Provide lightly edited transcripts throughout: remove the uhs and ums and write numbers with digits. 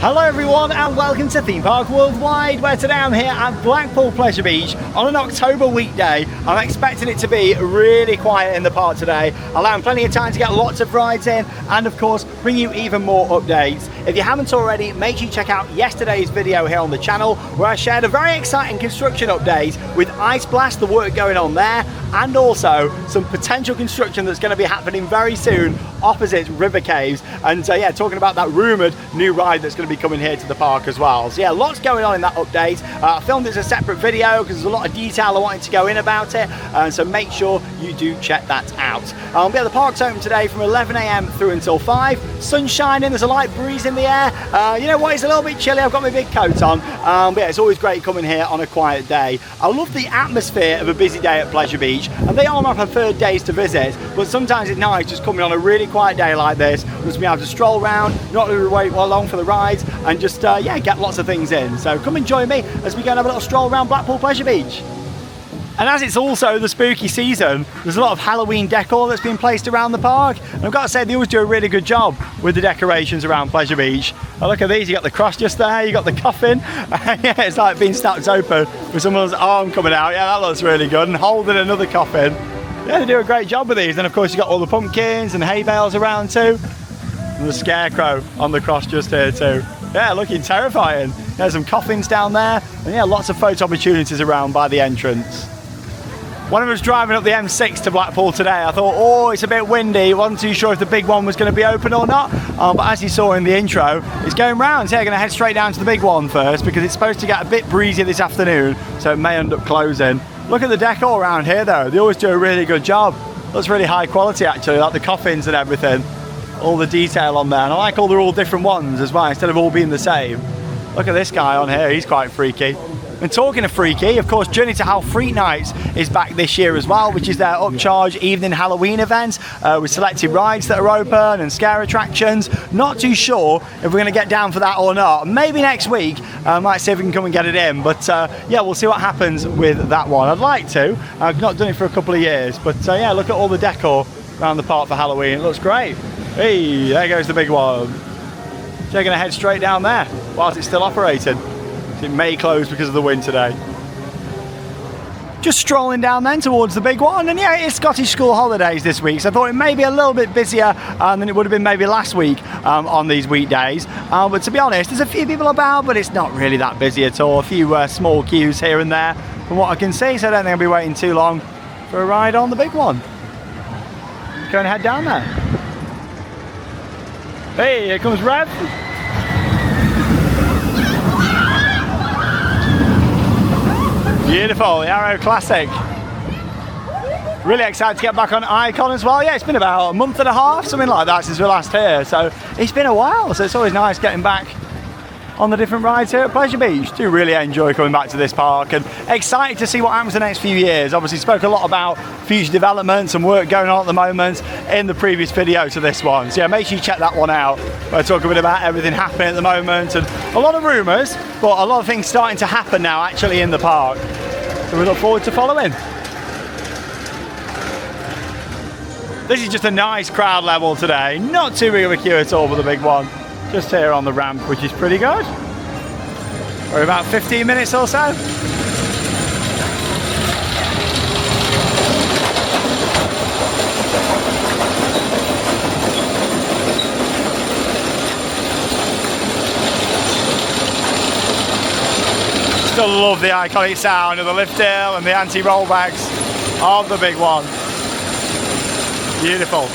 Hello everyone and welcome to Theme Park Worldwide, where today I'm here at Blackpool Pleasure Beach on an October weekday. I'm expecting it to be really quiet in the park today, allowing plenty of time to get lots of rides in and of course bring you even more updates. If you haven't already, make sure you check out yesterday's video here on the channel where I shared a very exciting construction update with Ice Blast, the work going on there, and also some potential construction that's going to be happening very soon opposite River Caves, and yeah, talking about that rumoured new ride that's going to be coming here to the park as well. So yeah, lots going on in that update. I filmed it as a separate video because there's a lot of detail I wanted to go in about it, so make sure you do check that out. Yeah, the park's open today from 11 AM through until 5. Sun's shining, there's a light breeze in the air. You know what, it's a little bit chilly, I've got my big coat on, but yeah, it's always great coming here on a quiet day. I love the atmosphere of a busy day at Pleasure Beach, and they are my preferred days to visit, but sometimes it's nice just coming on a really quiet day like this, just be able to stroll around, not really wait long for the rides, and just yeah, get lots of things in. So come and join me as we go and have a little stroll around Blackpool Pleasure Beach. And as it's also the spooky season, there's a lot of Halloween decor that's been placed around the park. And I've got to say, they always do a really good job with the decorations around Pleasure Beach. Oh, look at these, you got the cross just there, you got the coffin. Yeah, it's like being snapped open with someone's arm coming out. Yeah, that looks really good. And holding another coffin. Yeah, they do a great job with these. And of course, you've got all the pumpkins and hay bales around too. And the scarecrow on the cross just here too. Yeah, looking terrifying. There's some coffins down there. And yeah, lots of photo opportunities around by the entrance. When I was driving up the M6 to Blackpool today, I thought, oh, it's a bit windy. Wasn't too sure if the big one was going to be open or not. But as you saw in the intro, it's going round. So yeah, I'm going to head straight down to the big one first because it's supposed to get a bit breezy this afternoon, so it may end up closing. Look at the decor around here though. They always do a really good job. Looks really high quality actually, like the coffins and everything. All the detail on there. And I like they're all different ones as well, instead of all being the same. Look at this guy on here, he's quite freaky. And talking of freaky, of course, Journey to Hell Freak Nights is back this year as well, which is their upcharge evening Halloween event with selected rides that are open and scare attractions. Not too sure if we're going to get down for that or not. Maybe next week, might see if we can come and get it in. But yeah, we'll see what happens with that one. I'd like to. I've not done it for a couple of years. But yeah, look at all the decor around the park for Halloween. It looks great. Hey, there goes the big one. So you're going to head straight down there whilst it's still operating. It may close because of the wind today. Just strolling down then towards the big one, and yeah, it's Scottish school holidays this week, so I thought it may be a little bit busier than it would have been maybe last week on these weekdays. But to be honest, there's a few people about, but it's not really that busy at all. A few small queues here and there from what I can see, so I don't think I'll be waiting too long for a ride on the big one. Go and head down there. Hey, here comes Rev. Beautiful, the Arrow Classic. Really excited to get back on Icon as well. Yeah, it's been about a month and a half, something like that, since we were last here. So it's been a while, so it's always nice getting back on the different rides here at Pleasure Beach. Do really enjoy coming back to this park and excited to see what happens the next few years. Obviously spoke a lot about future developments and work going on at the moment in the previous video to this one. So yeah, make sure you check that one out. I talk a bit about everything happening at the moment and a lot of rumours, but a lot of things starting to happen now actually in the park. So we look forward to following. This is just a nice crowd level today. Not too big of a queue at all for the big one. Just here on the ramp, which is pretty good. We're about 15 minutes or so. Still love the iconic sound of the lift hill and the anti-rollbacks of the big one. Beautiful.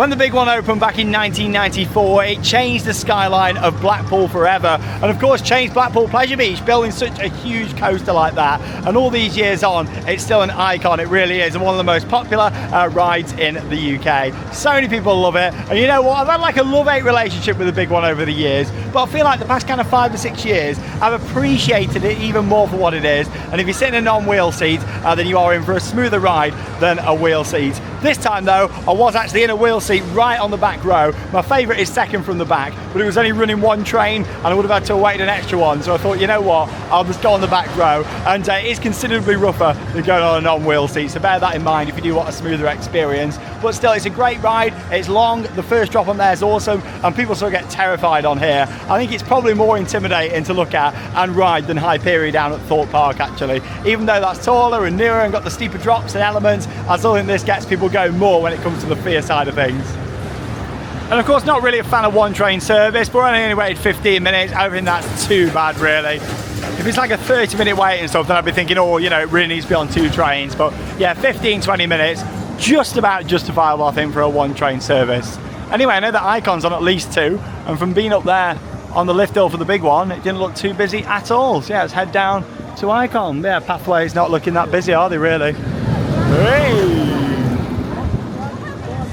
When the big one opened back in 1994, it changed the skyline of Blackpool forever, and of course changed Blackpool Pleasure Beach, building such a huge coaster like that. And all these years on, it's still an icon. It really is, and one of the most popular rides in the UK. So many people love it, and you know what? I've had like a love-hate relationship with the big one over the years, but I feel like the past kind of 5 to 6 years, I've appreciated it even more for what it is. And if you're sitting in a non-wheel seat, then you are in for a smoother ride than a wheel seat. This time though, I was actually in a wheel seat right on the back row. My favourite is second from the back, but it was only running one train and I would have had to wait an extra one. So I thought, you know what, I'll just go on the back row. And it is considerably rougher than going on a non-wheel seat. So bear that in mind if you do want a smoother experience. But still, it's a great ride. It's long. The first drop on there is awesome. And people sort of get terrified on here. I think it's probably more intimidating to look at and ride than Hyperion down at Thorpe Park, actually. Even though that's taller and nearer and got the steeper drops and elements, I still think this gets people going more when it comes to the fear side of things. And of course, not really a fan of one train service, but I only waited 15 minutes. I don't think that's too bad, really. If it's like a 30-minute wait and stuff, then I'd be thinking, oh, you know, it really needs to be on 2 trains. But yeah, 15-20 minutes, just about justifiable, I think, for a one train service. Anyway, I know that Icon's on at least 2, and from being up there on the lift hill for the big one, it didn't look too busy at all. So yeah, let's head down to Icon. Yeah, pathways not looking that busy, are they really? Hey!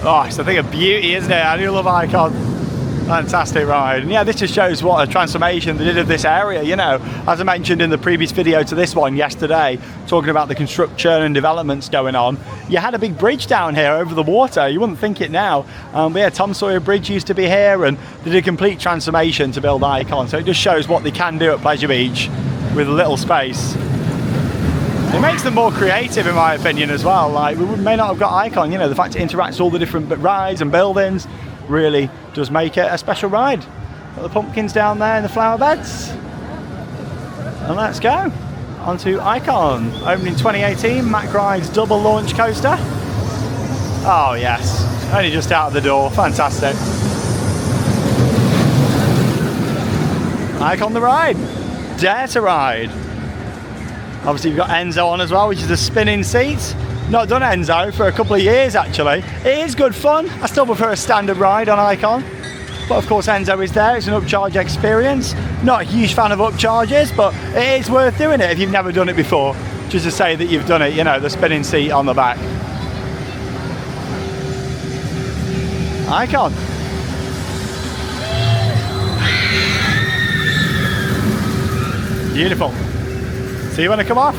Oh, it's a thing of beauty, isn't it? I do love Icon. Fantastic ride. And yeah, this just shows what a transformation they did of this area, you know. As I mentioned in the previous video to this one yesterday, talking about the construction and developments going on, you had a big bridge down here over the water. You wouldn't think it now. But yeah, Tom Sawyer Bridge used to be here, and they did a complete transformation to build Icon. So it just shows what they can do at Pleasure Beach with little space. It makes them more creative, in my opinion, as well. Like, we may not have got Icon, you know, the fact it interacts with all the different rides and buildings really does make it a special ride. Got the pumpkins down there in the flower beds. And let's go onto Icon. Opened in 2018, Mack Ride's double launch coaster. Oh yes, only just out of the door, fantastic. Icon the ride, dare to ride. Obviously you've got Enzo on as well, which is a spinning seat. Not done Enzo for a couple of years actually. It is good fun. I still prefer a standard ride on Icon. But of course Enzo is there, it's an upcharge experience. Not a huge fan of upcharges, but it is worth doing it if you've never done it before. Just to say that you've done it, you know, the spinning seat on the back. Icon. Beautiful. See you when I come off.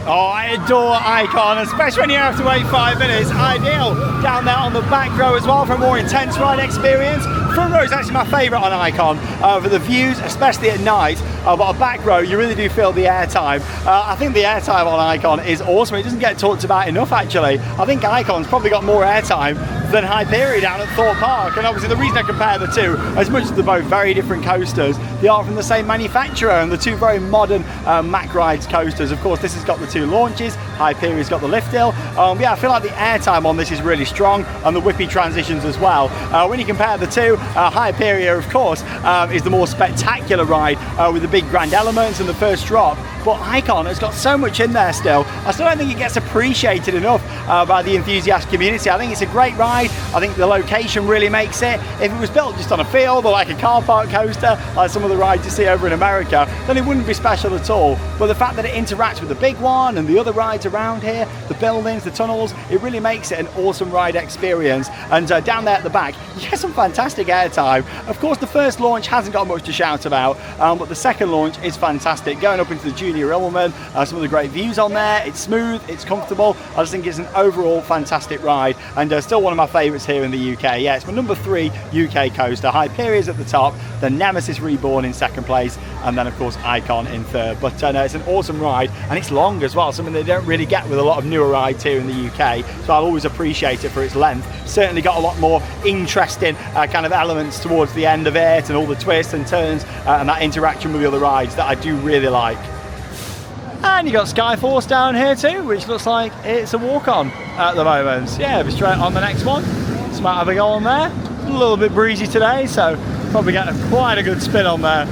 Oh, I adore Icon, especially when you have to wait 5 minutes. Ideal. Down there on the back row as well for a more intense ride experience. front row is actually my favourite on Icon for the views, especially at night. But a back row, you really do feel the airtime. I think the airtime on Icon is awesome. It doesn't get talked about enough, actually. I think Icon's probably got more airtime than Hyperion down at Thorpe Park. And obviously the reason I compare the two, as much as they're both very different coasters, they are from the same manufacturer, and the two very modern Mack Rides coasters. Of course, this has got the two launches, Hyperion's got the lift hill. Yeah, I feel like the airtime on this is really strong, and the whippy transitions as well. When you compare the two, Hyperion, of course, is the more spectacular ride with the big grand elements and the first drop. But Icon has got so much in there still. I still don't think it gets appreciated enough by the enthusiast community. I think it's a great ride. I think the location really makes it. If it was built just on a field or like a car park coaster, like some of the rides you see over in America, then it wouldn't be special at all. But the fact that it interacts with the big one and the other rides around here, the buildings, the tunnels, it really makes it an awesome ride experience. And down there at the back, you get some fantastic airtime. Of course, the first launch hasn't got much to shout about, but the second launch is fantastic. Going up into the Junior Ilman, some of the great views on there. It's smooth, it's comfortable. I just think it's an overall fantastic ride, and still one of my favourites here in the UK. Yeah, it's my number 3 UK coaster. Hyperion's at the top, the Nemesis Reborn in second place, and then of course Icon in third. But no, it's an awesome ride, and it's long as well, something they don't really get with a lot of newer rides here in the UK, so I'll always appreciate it for its length. Certainly got a lot more interesting kind of elements towards the end of it, and all the twists and turns and that interaction with the other rides that I do really like. And you got Skyforce down here too, which looks like it's a walk-on at the moment. Yeah, we're straight on the next one. Just might have a go on there. A little bit breezy today, so probably get quite a good spin on there.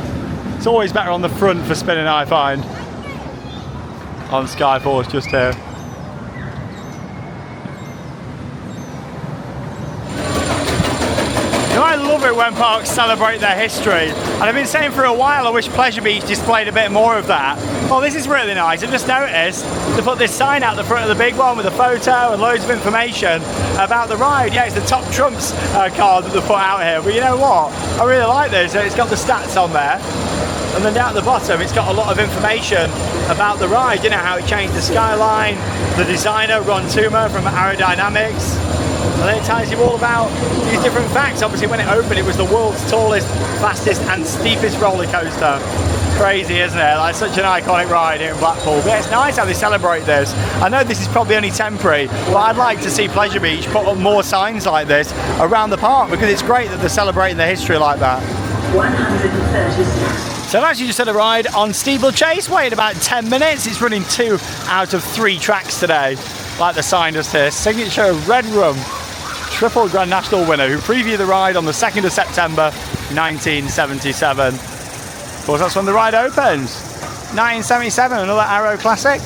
It's always better on the front for spinning, I find, on Skyforce just here. I love it when parks celebrate their history, and I've been saying for a while I wish Pleasure Beach displayed a bit more of that. Well, this is really nice. I've just noticed they put this sign out the front of the big one with a photo and loads of information about the ride. Yeah, it's the Top Trumps card that they put out here, but you know what? I really like this. It's got the stats on there, and then down at the bottom it's got a lot of information about the ride. You know, how it changed the skyline, the designer Ron Toomer from Aerodynamics. And then it tells you all about these different facts. Obviously, when it opened, it was the world's tallest, fastest and steepest roller coaster. Crazy, isn't it? Like, such an iconic ride here in Blackpool. But it's nice how they celebrate this. I know this is probably only temporary, but I'd like to see Pleasure Beach put up more signs like this around the park, because it's great that they're celebrating their history like that. 136. So I've actually just had a ride on Steeplechase, waited about 10 minutes. It's running 2 out of 3 tracks today, like the sign does here. Signature Red Rum, triple Grand National winner, who previewed the ride on the 2nd of September 1977. Of course, that's when the ride opens. 1977, another Arrow classic.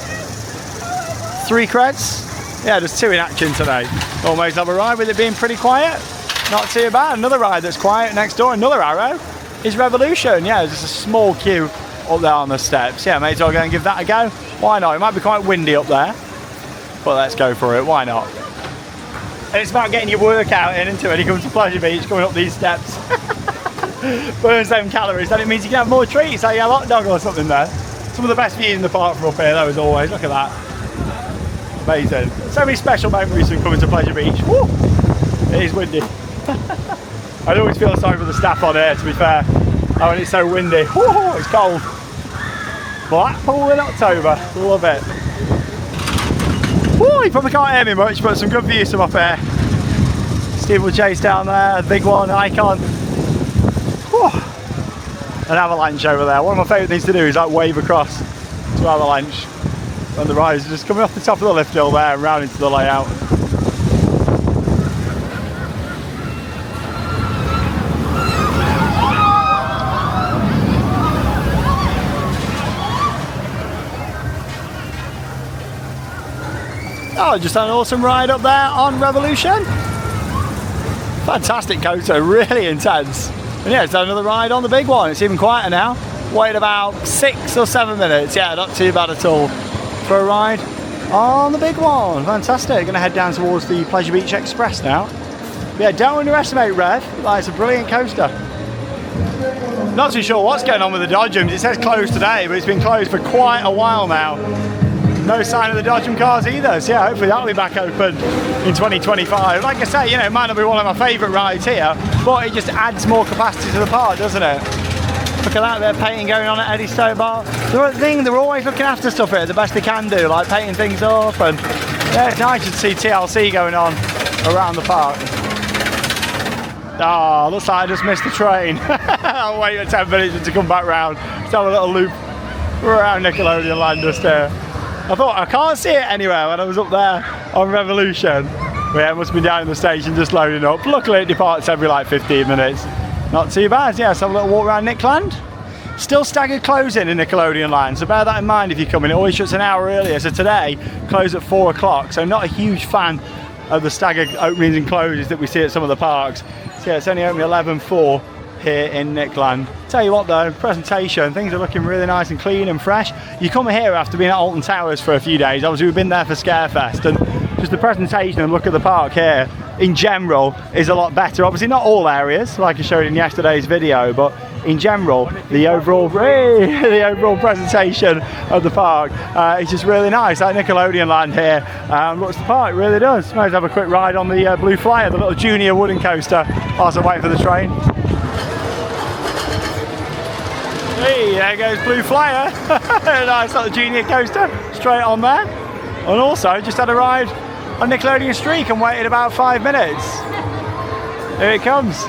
3 creds. Yeah, there's 2 in action today. Almost have a ride with it being pretty quiet. Not too bad. Another ride that's quiet next door, another Arrow, is Revolution. Yeah, there's just a small queue up there on the steps. Yeah, may as well go and give that a go. Why not? It might be quite windy up there, but let's go for it. Why not? And it's about getting your workout in, isn't it, when you come to Pleasure Beach, coming up these steps. Burns them calories, then it means you can have more treats, like a hot dog or something there. Some of the best views in the park from up here, though, as always. Look at that. Amazing. So many special memories from coming to Pleasure Beach. Woo! It is windy. I always feel sorry for the staff on here, to be fair. Oh, and it's so windy. Woo! It's cold. Blackpool in October. Love it. Woo, you probably can't hear me much, but some good views from up here. Steeplechase down there, the big one, Icon. Woo. An avalanche over there. One of my favourite things to do is like wave across to avalanche. And the rise is just coming off the top of the lift hill there and round into the layout. Oh, just an awesome ride up there on Revolution. Fantastic coaster, really intense. And yeah, it's done another ride on the big one. It's even quieter now. Waited about 6 or 7 minutes. Yeah, not too bad at all for a ride on the big one. Fantastic. Gonna head down towards the Pleasure Beach Express now. Yeah, don't underestimate Rev. Like, it's a brilliant coaster. Not too sure what's going on with the Dodgems. It says closed today, but it's been closed for quite a while now. No sign of the Dodgem cars either, so yeah, hopefully that'll be back open in 2025. Like I say, you know, it might not be one of my favourite rides here, but it just adds more capacity to the park, doesn't it? Look at that, they're painting going on at Eddystone Bar. They're always looking after stuff here, the best they can do, like painting things up, and yeah, it's nice to see TLC going on around the park. Oh, looks like I just missed the train. I'll wait for 10 minutes to come back round. Just have a little loop around Nickelodeon Land just here. I thought, I can't see it anywhere when I was up there on Revolution. But yeah, it must be down in the station just loading up. Luckily it departs every like 15 minutes. Not too bad. Yeah, let's have a little walk around Nickland. Still staggered closing in Nickelodeon Land, so bear that in mind if you come in. It always shuts an hour earlier, so today closed at 4 o'clock, so not a huge fan of the staggered openings and closes that we see at some of the parks. So yeah, it's only open 11:04 here in Nickland. Tell you what though, presentation, things are looking really nice and clean and fresh. You come here after being at Alton Towers for a few days. Obviously we've been there for Scarefest, and just the presentation and look at the park here in general is a lot better. Obviously not all areas, like I showed in yesterday's video, but in general, the overall presentation of the park is just really nice. That Nickelodeon Land here looks the park, really does. Might have a quick ride on the Blue Flyer, the little junior wooden coaster, whilst I wait for the train. Hey, there goes Blue Flyer. Nice little junior coaster, straight on there. And also, just had a ride on Nickelodeon Streak and waited about 5 minutes. Here it comes.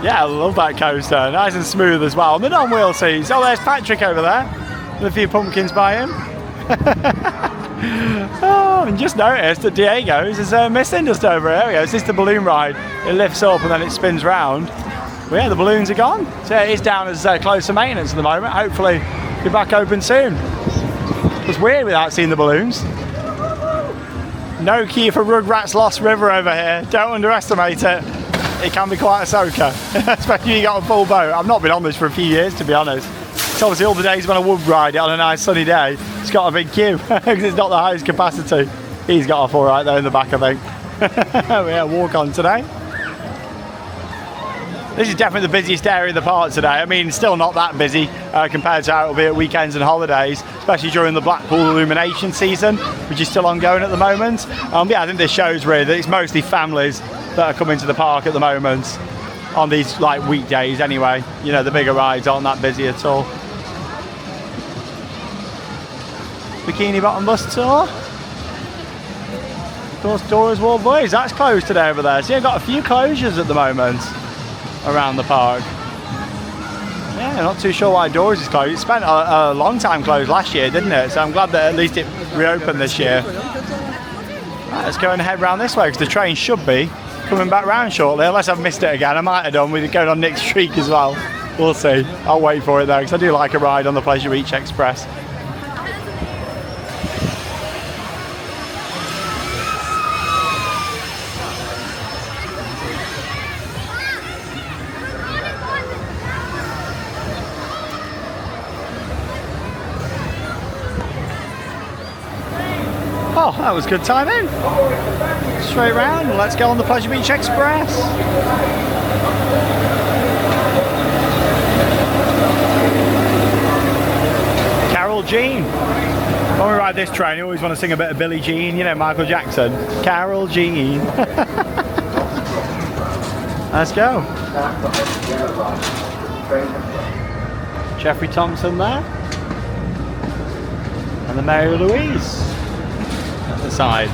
Yeah, I love that coaster. Nice and smooth as well. And the non-wheel seats. Oh, there's Patrick over there with a few pumpkins by him. Oh, and just noticed that Diego's is missing just over here. It's just the balloon ride. It lifts up and then it spins round. But yeah, the balloons are gone. So it is down as close to maintenance at the moment. Hopefully be back open soon. It's weird without seeing the balloons. No key for Rugrats Lost River over here. Don't underestimate it. It can be quite a soaker, especially if you got a full boat. I've not been on this for a few years, to be honest. It's obviously all the days when I would ride it on a nice sunny day. It's got a big queue because it's not the highest capacity. He's got off all right there in the back, I think. Yeah, walk on today. This is definitely the busiest area of the park today. I mean, still not that busy compared to how it'll be at weekends and holidays, especially during the Blackpool illumination season, which is still ongoing at the moment. Yeah, I think this shows really that it's mostly families that are coming to the park at the moment on these like weekdays anyway. You know, the bigger rides aren't that busy at all. Bikini Bottom bus tour. Of course, Dora's World Boys, that's closed today over there. So you've got a few closures at the moment around the park. Yeah, not too sure why Dora's is closed. It spent a long time closed last year, didn't it? So I'm glad that at least it reopened this year. Right, let's go and head round this way because the train should be coming back round shortly, unless I've missed it again. I might have done with it going on Nick Streak as well. We'll see. I'll wait for it though because I do like a ride on the Pleasure Beach Express. Oh, that was good timing. Straight round, let's go on the Pleasure Beach Express. Carol Jean. When we ride this train, you always want to sing a bit of Billie Jean, you know, Michael Jackson. Carol Jean. Let's go. Jeffrey Thompson there. And the Mary Louise at the side.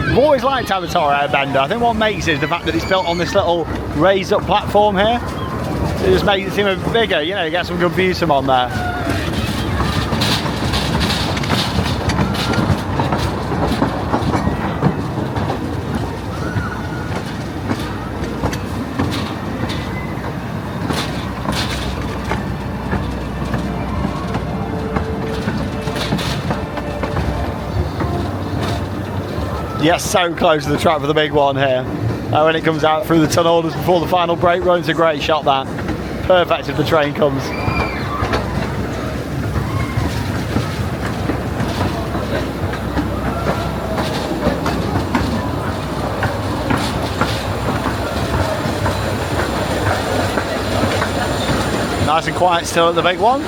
I've always liked Avatar Airbender. I think what makes it is the fact that it's built on this little raised up platform here. It just makes it seem a bit bigger, you know, you get some good views from on there. Yes, so close to the track for the big one here. when it comes out through the tunnel just before the final brake run. It's a great shot, that. Perfect if the train comes. Nice and quiet still at the big one.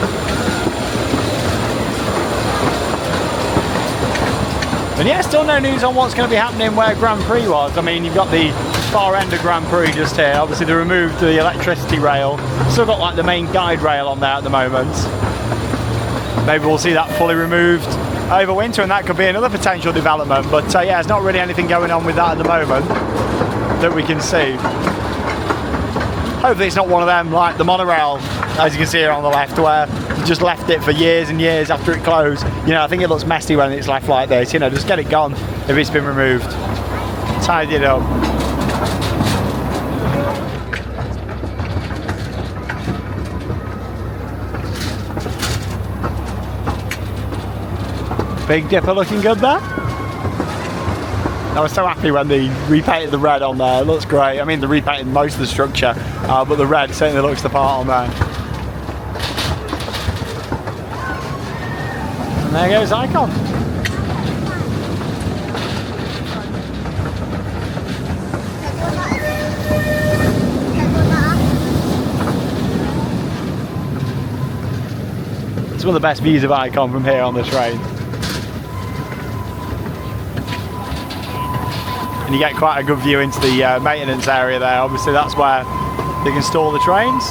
And yeah, still no news on what's going to be happening where Grand Prix was. I mean, you've got the far end of Grand Prix just here. Obviously they removed the electricity rail. Still got like the main guide rail on there at the moment. Maybe we'll see that fully removed over winter, and that could be another potential development. But yeah, there's not really anything going on with that at the moment that we can see. Hopefully it's not one of them like the monorail, as you can see here on the left, where you just left it for years and years after it closed. You know, I think it looks messy when it's left like this. You know, just get it gone if it's been removed. Tidy it up. Big Dipper looking good there. I was so happy when they repainted the red on there. It looks great. I mean, they repainted most of the structure, but the red certainly looks the part on there. And there goes Icon. It's one of the best views of Icon from here on the train. And you get quite a good view into the maintenance area there. Obviously that's where they can store the trains.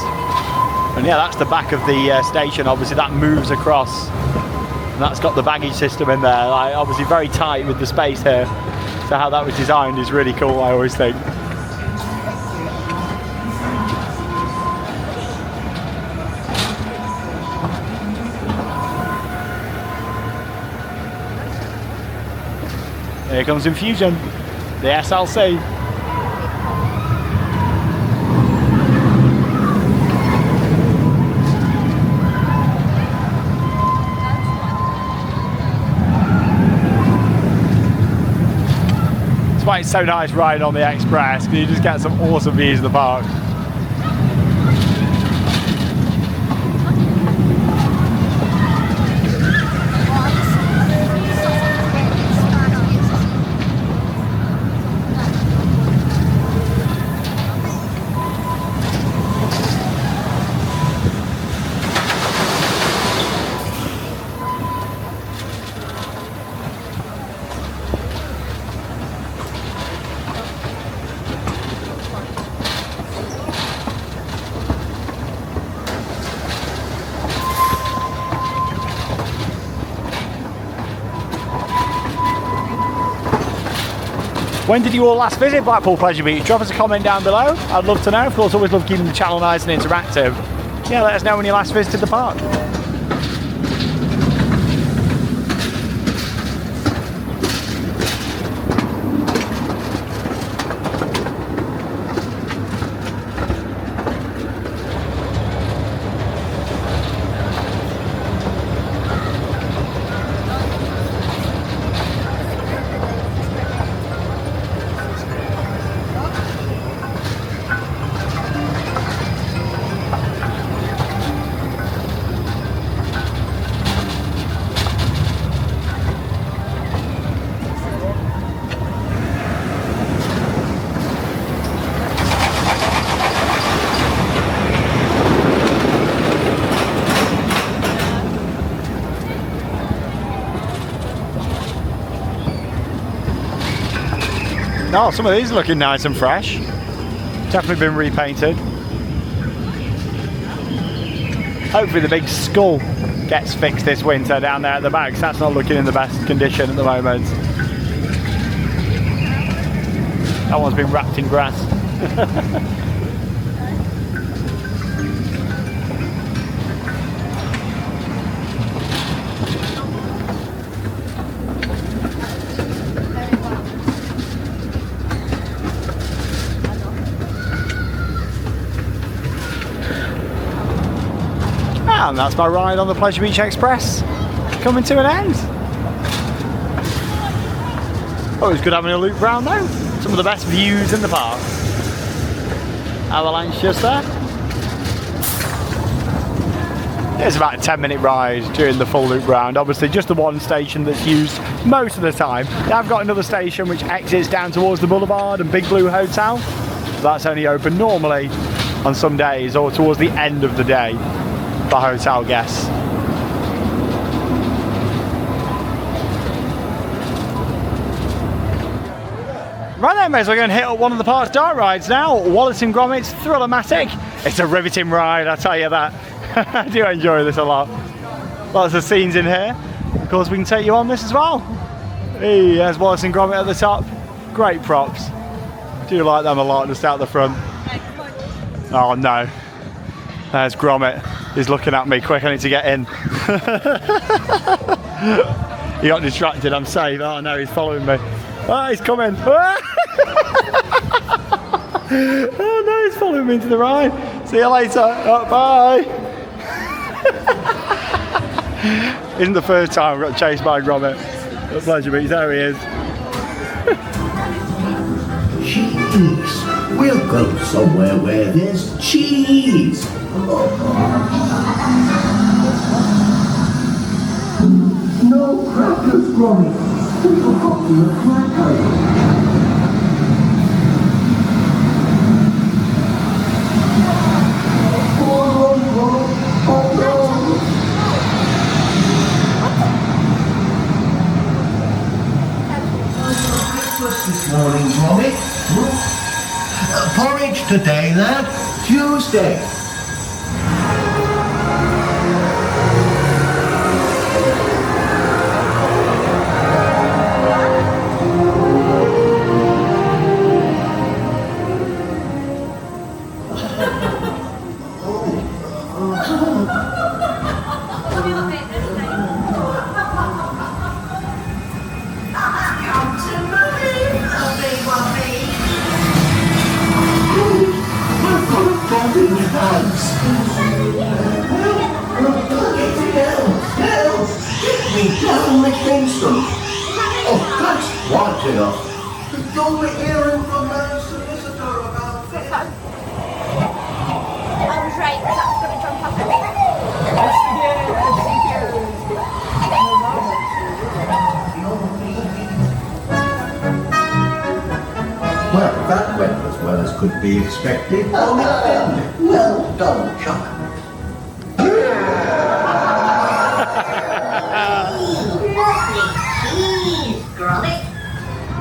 And yeah, that's the back of the station. Obviously that moves across. And that's got the baggage system in there. Like, obviously very tight with the space here. So how that was designed is really cool, I always think. Here comes Infusion. The SLC. That's why it's so nice riding on the Express, because you just get some awesome views of the park. When did you all last visit Blackpool Pleasure Beach? Drop us a comment down below. I'd love to know. Of course, always love keeping the channel nice and interactive. Yeah, let us know when you last visited the park. Oh, some of these are looking nice and fresh. Definitely been repainted. Hopefully the big skull gets fixed this winter down there at the back, because that's not looking in the best condition at the moment. That one's been wrapped in grass. And that's my ride on the Pleasure Beach Express coming to an end. Oh, it was good having a loop round though. Some of the best views in the park. Avalanche just there. It's about a 10-minute ride during the full loop round. Obviously just the one station that's used most of the time. They have got another station which exits down towards the boulevard and Big Blue Hotel. So that's only open normally on some days or towards the end of the day for hotel guests. Right then, mate, so we're going to hit up one of the park's dart rides now. Wallace and Gromit's Thrill-O-Matic. It's a riveting ride, I tell you that. I do enjoy this a lot. Lots of scenes in here. Of course, we can take you on this as well. Hey, there's Wallace and Gromit at the top. Great props. Do like them a lot, just out the front. Oh no. There's Gromit. He's looking at me. Quick, I need to get in. He got distracted, I'm safe. Oh no, he's following me. Oh, he's coming. Oh no, he's following me into the ride. See you later. Oh, bye. Isn't the first time I got chased by Gromit at Pleasure Beach. There he is. Cheese. We'll go somewhere where there's cheese. No crackers, Gromit. We forgot the crackers. This morning, Gromit. Porridge today, lad. Tuesday. Oh, that's quite enough. Don't we hear him from the solicitor about this? I was right, that's going to jump up a bit. Well, that went as well as could be expected. Oh, well done, Chuck.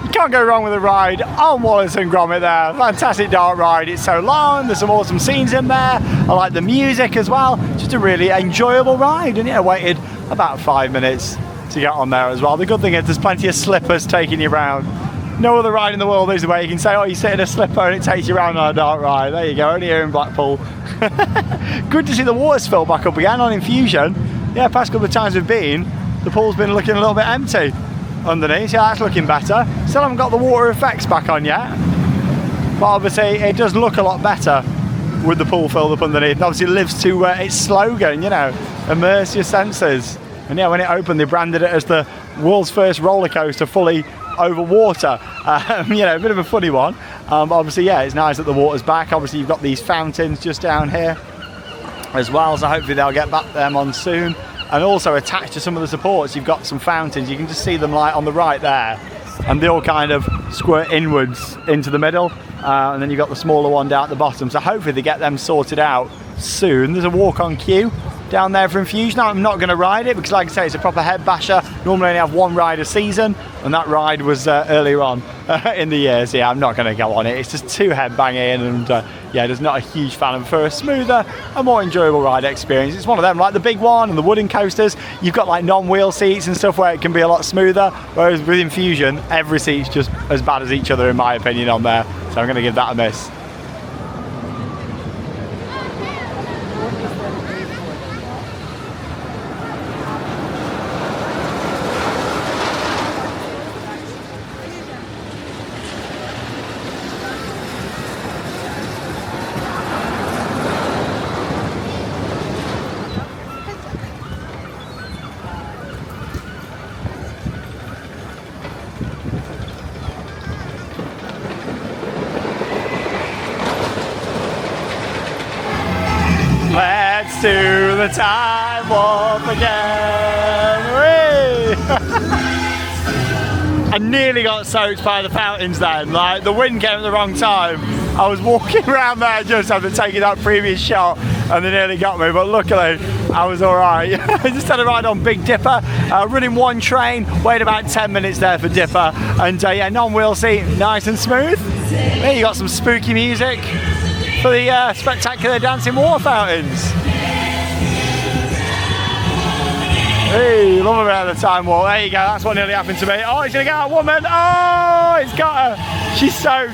You can't go wrong with a ride on Wallace and Gromit there. Fantastic dart ride. It's so long, there's some awesome scenes in there. I like the music as well. Just a really enjoyable ride. And yeah, I waited about 5 minutes to get on there as well. The good thing is there's plenty of slippers taking you around. No other ride in the world is where you can say, oh, you sit in a slipper and it takes you around on a dart ride. There you go, only here in Blackpool. Good to see the water's filled back up again on Infusion. Yeah, past couple of times we've been, the pool's been looking a little bit empty underneath. Yeah, that's looking better. Still haven't got the water effects back on yet, but obviously it does look a lot better with the pool filled up underneath. And obviously it lives to its slogan, you know, immerse your senses. And yeah, when it opened, they branded it as the world's first roller coaster fully over water. You know, a bit of a funny one. But obviously, yeah, it's nice that the water's back. Obviously, you've got these fountains just down here as well, so hopefully they'll get back them on soon. And also attached to some of the supports, you've got some fountains. You can just see them like on the right there, and they all kind of squirt inwards into the middle. And then you've got the smaller one down at the bottom. So hopefully they get them sorted out soon. There's a walk-on queue down there for Infusion. Now, I'm not going to ride it because, like I say, it's a proper head basher. Normally I only have one ride a season, and that ride was earlier on in the year. So yeah, I'm not going to go on it. It's just too head banging, and yeah, just not a huge fan of. For a smoother and more enjoyable ride experience, it's one of them, like the big one and the wooden coasters. You've got like non-wheel seats and stuff where it can be a lot smoother, whereas with Infusion, every seat's just as bad as each other in my opinion on there. So I'm going to give that a miss. do the time warp again. Whee! I nearly got soaked by the fountains then, like the wind came at the wrong time. I was walking around there just after taking that previous shot and they nearly got me, but luckily I was alright. I just had a ride on Big Dipper, running one train, waited about 10 minutes there for Dipper, and yeah, non-wheel seat, nice and smooth. There you got some spooky music for the spectacular dancing water fountains. Hey, love around the time warp. There you go, that's what nearly happened to me. Oh, he's gonna get a woman. Oh, he's got her. She's soaked.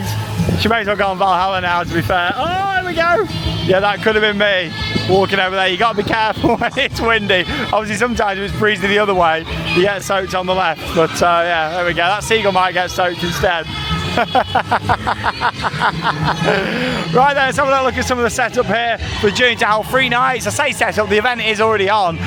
She may as well go on Valhalla now, to be fair. Oh, here we go. Yeah, that could have been me walking over there. You got to be careful when it's windy. Obviously, sometimes if it's breezing the other way, you get soaked on the left. But yeah, there we go. That seagull might get soaked instead. Right then, let's have a little look at some of the setup here for Journey to Hell 3 nights. I say setup, the event is already on.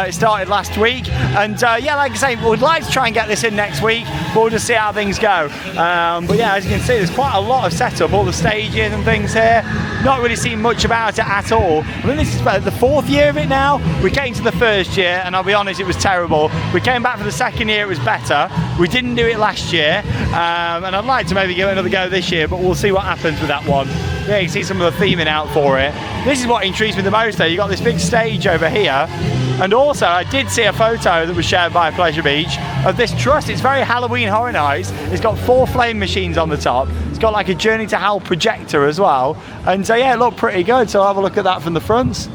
It started last week, and yeah, like I say, we'd like to try and get this in next week, but we'll just see how things go. But yeah, as you can see, there's quite a lot of setup, all the stages and things here. Not really seen much about it at all. I think this is about the 4th year of it now. We came to the 1st year, and I'll be honest, it was terrible. We came back for the 2nd year, it was better. We didn't do it last year, and I'd like to maybe give it another go this year, but we'll see what happens with that one. Yeah, you can see some of the theming out for it. This is what intrigues me the most though. You've got this big stage over here, and also I did see a photo that was shared by Pleasure Beach of this truss. It's very Halloween Horror Nights. It's got 4 flame machines on the top. It's got like a Journey to Hell projector as well, and so yeah, it looked pretty good. So I'll have a look at that from the front.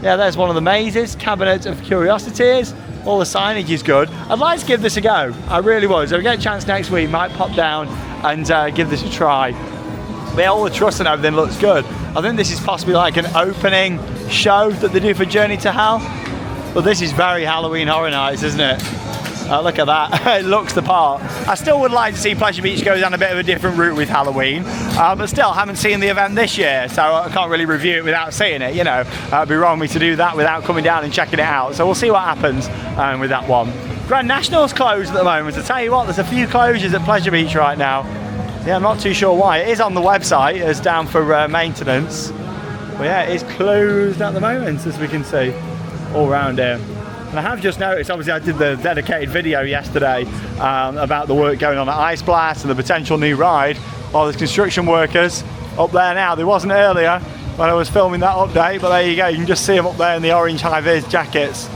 Yeah, there's one of the mazes, Cabinet of Curiosities. All the signage is good. I'd like to give this a go. I really would. So if we get a chance next week, might pop down and give this a try. But yeah, all the truss and everything looks good. I think this is possibly like an opening show that they do for Journey to Hell. But this is very Halloween Horror Nights, isn't it? Look at that, it looks the part. I still would like to see Pleasure Beach go down a bit of a different route with Halloween, but still haven't seen the event this year, so I can't really review it without seeing it, you know. It'd be wrong of me to do that without coming down and checking it out, so we'll see what happens with that one. Grand National's closed at the moment. I tell you what, there's a few closures at Pleasure Beach right now. Yeah, I'm not too sure why. It is on the website, it's down for maintenance, but yeah, it is closed at the moment, as we can see, all around here. And I have just noticed, obviously I did the dedicated video yesterday about the work going on at Ice Blast and the potential new ride. Well, there's construction workers up there now. There wasn't earlier when I was filming that update, but there you go. You can just see them up there in the orange high-vis jackets.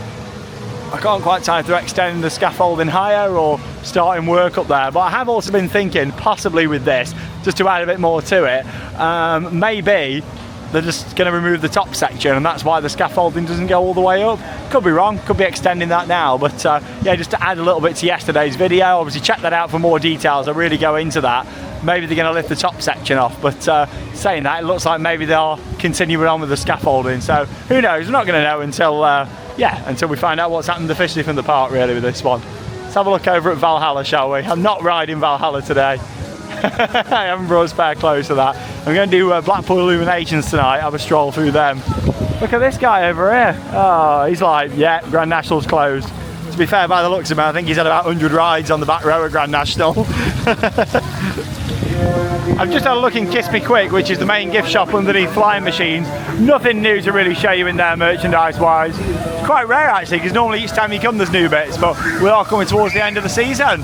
I can't quite tell if they're extending the scaffolding higher or starting work up there, but I have also been thinking, possibly with this, just to add a bit more to it, maybe they're just going to remove the top section and that's why the scaffolding doesn't go all the way up. Could be wrong, could be extending that now, but yeah, just to add a little bit to yesterday's video, obviously check that out for more details. I really go into that. Maybe they're going to lift the top section off, but saying that, it looks like maybe they are continuing on with the scaffolding, so who knows. We're not going to know until yeah, until we find out what's happened officially from the park really with this one. Let's have a look over at Valhalla, shall we? I'm not riding Valhalla today. I haven't brought spare clothes for that. I'm going to do Blackpool Illuminations tonight, have a stroll through them. Look at this guy over here. Oh, he's like, yeah, Grand National's closed. To be fair, by the looks of him, I think he's had about 100 rides on the back row at Grand National. I've just had a look in Kiss Me Quick, which is the main gift shop underneath Flying Machines. Nothing new to really show you in there merchandise-wise. It's quite rare actually, because normally each time you come there's new bits, but we are coming towards the end of the season.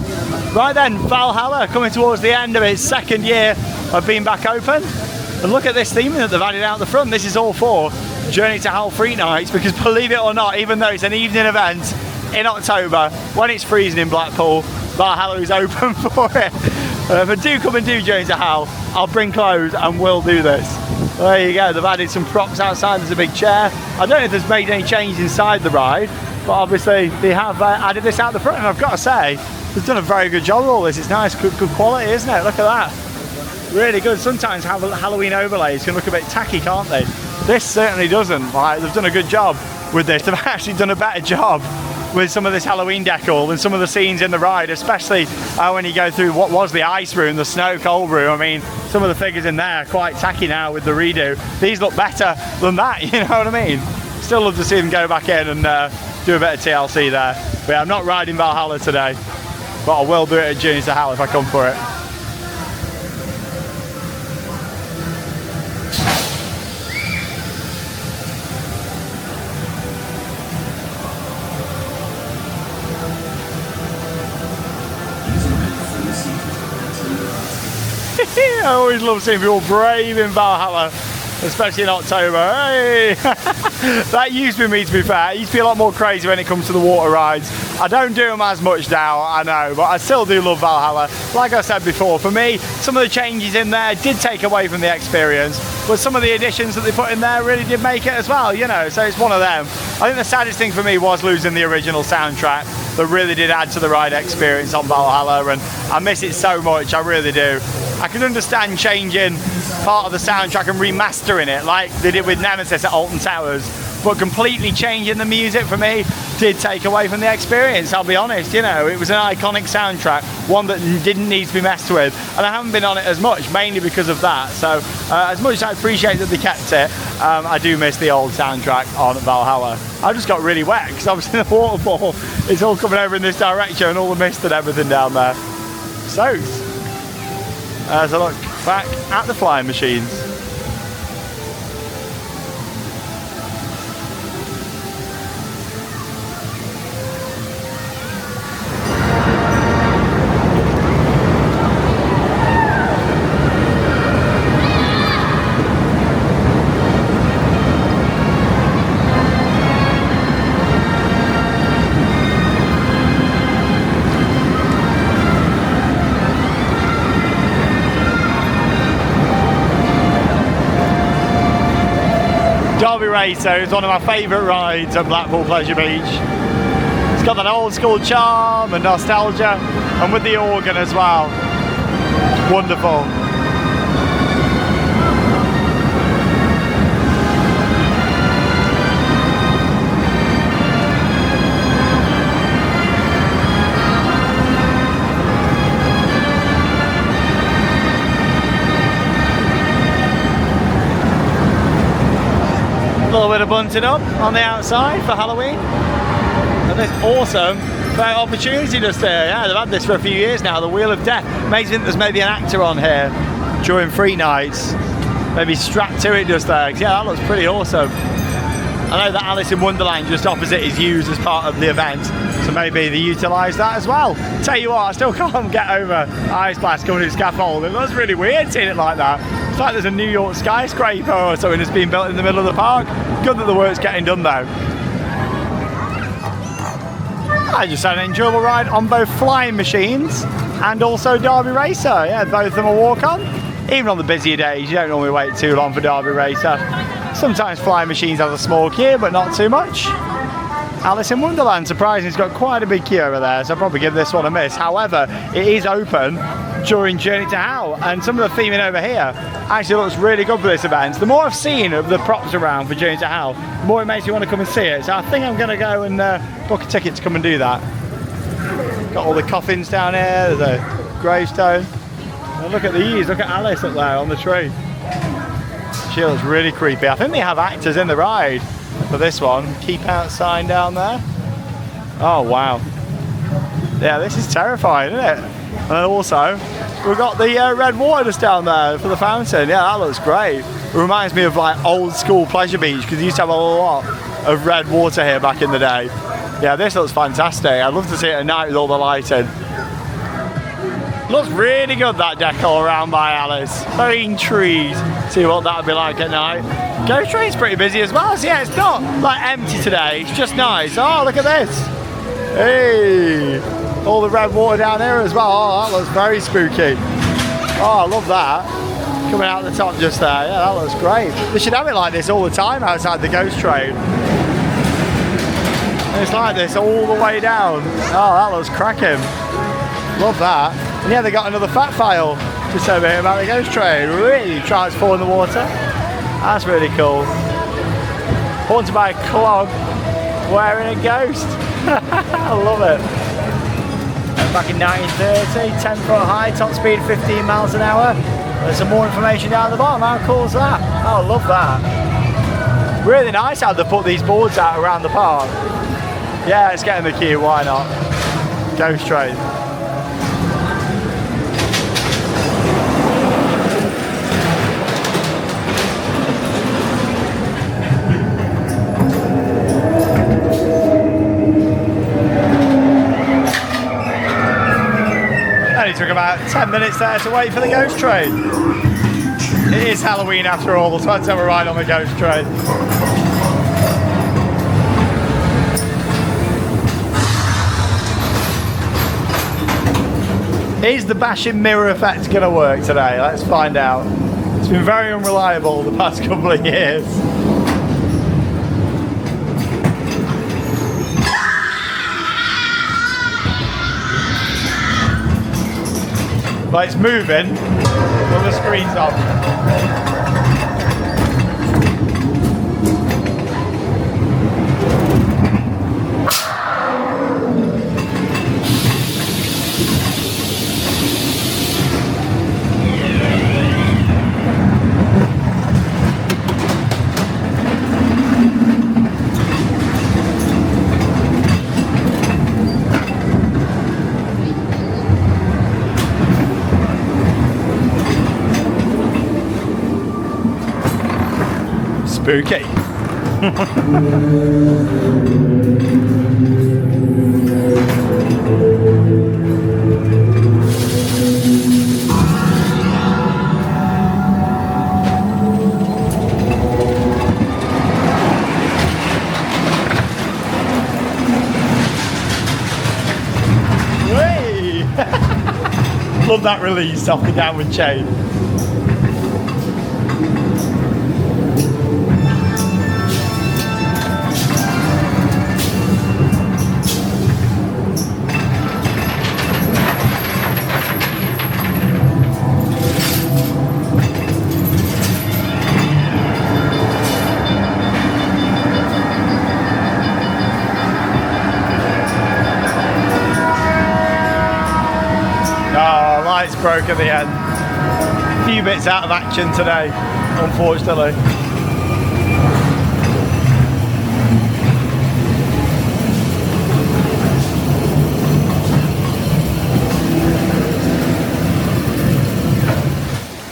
Right then, Valhalla coming towards the end of its 2nd year of being back open. And look at this theming that they've added out the front. This is all for Journey to Hell 3 nights, because believe it or not, even though it's an evening event in October, when it's freezing in Blackpool, Valhalla is open for it. If I do come and do Journey to Hell, I'll bring clothes and we'll do this. There you go, they've added some props outside, there's a big chair. I don't know if there's made any change inside the ride, but obviously they have added this out the front, and I've got to say, they've done a very good job with all this. It's nice, good quality, isn't it? Look at that. Really good. Sometimes Halloween overlays can look a bit tacky, can't they? This certainly doesn't. Like, they've done a good job with this. They've actually done a better job with some of this Halloween decor than some of the scenes in the ride, especially when you go through what was the ice room, the snow cold room. I mean, some of the figures in there are quite tacky now with the redo. These look better than that, you know what I mean? Still love to see them go back in and do a bit of TLC there. But yeah, I'm not riding Valhalla today, but I will do it at Journey to Hell if I come for it. I always love seeing people brave in Valhalla, especially in October. Hey! That used to be me, to be fair. It used to be a lot more crazy when it comes to the water rides. I don't do them as much now, I know, but I still do love Valhalla. Like I said before, for me, some of the changes in there did take away from the experience, but some of the additions that they put in there really did make it as well, you know, so it's one of them. I think the saddest thing for me was losing the original soundtrack that really did add to the ride experience on Valhalla, and I miss it so much, I really do. I can understand changing part of the soundtrack and remastering it like they did with Nemesis at Alton Towers, but completely changing the music for me did take away from the experience, I'll be honest. You know, it was an iconic soundtrack, one that didn't need to be messed with, and I haven't been on it as much, mainly because of that. So as much as I appreciate that they kept it, I do miss the old soundtrack on Valhalla. I just got really wet because I was in the waterfall. It's all coming over in this direction and all the mist and everything down there. So as I look back at the flying machines. Racer is one of my favourite rides at Blackpool Pleasure Beach. It's got that old school charm and nostalgia, and with the organ as well. It's wonderful. A little bit of bunting up on the outside for Halloween, and this awesome opportunity just there. Yeah, they've had this for a few years now, the Wheel of Death. Makes me think there's maybe an actor on here during free nights, maybe strapped to it just there. Yeah, that looks pretty awesome. I know that Alice in Wonderland just opposite is used as part of the event, so maybe they utilise that as well. Tell you what, I still can't get over Ice Blast coming to scaffold. It looks really weird seeing it like that. It's like there's a New York skyscraper or something that's being built in the middle of the park. Good that the work's getting done though. I just had an enjoyable ride on both flying machines and also Derby Racer. Yeah, both of them a walk on. Even on the busier days, you don't normally wait too long for Derby Racer. Sometimes flying machines have a small queue, but not too much. Alice in Wonderland, surprisingly, has got quite a big queue over there, so I'll probably give this one a miss. However, it is open during Journey to Hell, and some of the theming over here actually looks really good for this event. The more I've seen of the props around for Journey to Hell, the more it makes me want to come and see it. So I think I'm going to go and book a ticket to come and do that. Got all the coffins down here, there's a gravestone. And look at these, look at Alice up there on the tree. She looks really creepy. I think they have actors in the ride for this one. Keep out sign down there. Oh wow. Yeah, this is terrifying, isn't it? And then also, we've got the red water just down there for the fountain. Yeah, that looks great. It reminds me of like old school Pleasure Beach, because you used to have a lot of red water here back in the day. Yeah, this looks fantastic. I'd love to see it at night with all the lighting. Looks really good, that decor around by Alice. Very intrigued. See what that would be like at night. Ghost Train's pretty busy as well. So yeah, it's not like empty today. It's just nice. Oh, look at this. Hey, all the red water down here as well. Oh, that looks very spooky. Oh, I love that. Coming out the top just there. Yeah, that looks great. They should have it like this all the time outside the Ghost Train. It's like this all the way down. Oh, that looks cracking. Love that. And yeah, they got another fat file just over here about the Ghost Train. Really transform the water. That's really cool. Haunted by a clog wearing a ghost. I love it. Back in 1930, 10 foot high, top speed 15 miles an hour. There's some more information down the bottom. How cool is that? Oh, I love that. Really nice how they put these boards out around the park. Yeah, it's getting the queue, why not? Ghost Train. Took about 10 minutes there to wait for the ghost train. It is Halloween after all, so let's have a ride on the ghost train. Is the bashing mirror effect going to work today? Let's find out. It's been very unreliable the past couple of years. But it's moving when the screen's off. Spooky. Whee! Love that release off the downward chain. Lights broke at the end. A few bits out of action today, unfortunately.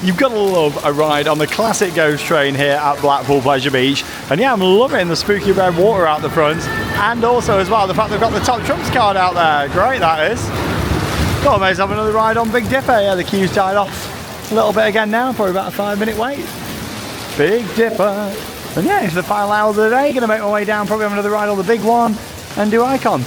You've got to love a ride on the classic ghost train here at Blackpool Pleasure Beach. And yeah, I'm loving the spooky red water out the front, and also as well the fact they've got the top trumps card out there. Great, that is. Got to have another ride on Big Dipper. Yeah, the queue's died off a little bit again now, probably about a 5-minute wait. Big Dipper. And yeah, it's the final hour of the day. Going to make my way down, probably have another ride on the big one and do Icon.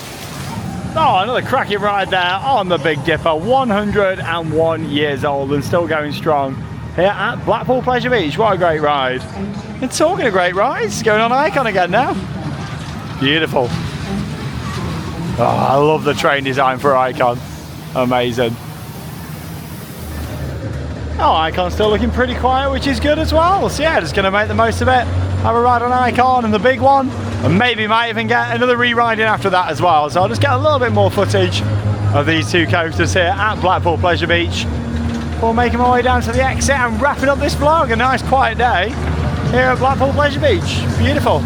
Oh, another cracking ride there on the Big Dipper. 101 years old and still going strong here at Blackpool Pleasure Beach. What a great ride. And talking of great rides, going on Icon again now. Beautiful. Oh, I love the train design for Icon. Amazing. Oh, Icon's still looking pretty quiet, which is good as well. So yeah, just going to make the most of it. Have a ride on Icon and the big one. And maybe might even get another re-riding after that as well. So I'll just get a little bit more footage of these two coasters here at Blackpool Pleasure Beach before making my way down to the exit and wrapping up this vlog. A nice quiet day here at Blackpool Pleasure Beach. Beautiful.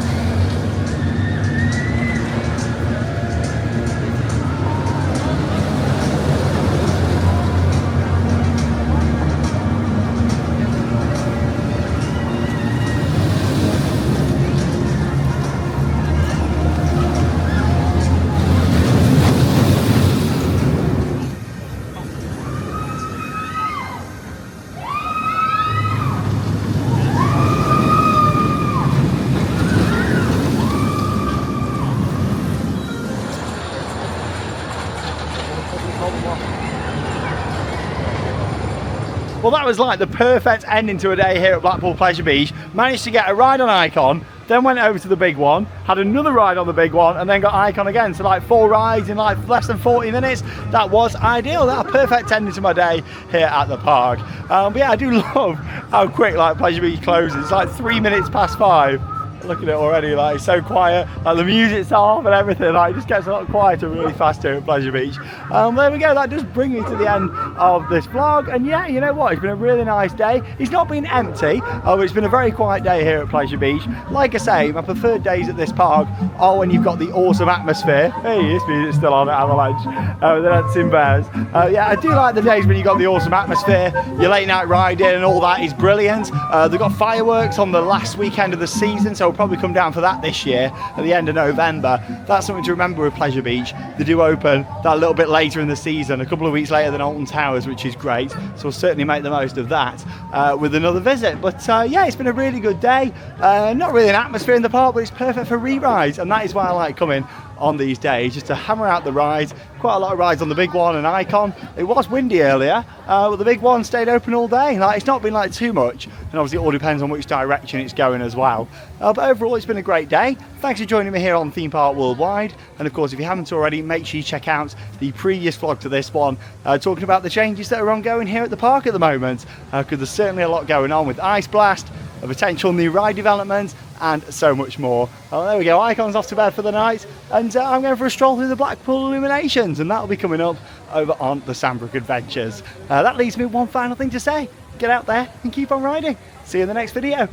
Well, that was like the perfect ending to a day here at Blackpool Pleasure Beach. Managed to get a ride on Icon, then went over to the big one, had another ride on the big one, and then got Icon again. So like 4 rides in like less than 40 minutes. That was ideal. That was a perfect ending to my day here at the park. But yeah, I do love how quick like Pleasure Beach closes. It's like 3 minutes past 5. Look at it already, like it's so quiet, like the music's off and everything, like it just gets a lot quieter really fast here at Pleasure Beach. There we go, that does bring me to the end of this vlog, and yeah, you know what, it's been a really nice day. It's not been empty, it's been a very quiet day here at Pleasure Beach. Like I say, my preferred days at this park are when you've got the awesome atmosphere. Hey, this music's still on at Avalanche, the Dancing Bears. Yeah, I do like the days when you've got the awesome atmosphere, your late night riding and all that is brilliant. They've got fireworks on the last weekend of the season, so will probably come down for that this year at the end of November. That's something to remember with Pleasure Beach. They do open that a little bit later in the season, a couple of weeks later than Alton Towers, which is great. So we'll certainly make the most of that with another visit. But yeah, it's been a really good day. Not really an atmosphere in the park, but it's perfect for re-rides, and that is why I like coming on these days, just to hammer out the rides. Quite a lot of rides on the big one and Icon. It was windy earlier, but the big one stayed open all day. Like, it's not been like too much, and obviously it all depends on which direction it's going as well. But overall, it's been a great day. Thanks for joining me here on Theme Park Worldwide, and of course, if you haven't already, make sure you check out the previous vlog to this one, talking about the changes that are ongoing here at the park at the moment, because there's certainly a lot going on with Ice Blast, a potential new ride development, and so much more. Oh, there we go, Icon's off to bed for the night, and I'm going for a stroll through the Blackpool Illuminations, and that'll be coming up over on the Sandbrook Adventures. That leaves me with one final thing to say: get out there and keep on riding. See you in the next video.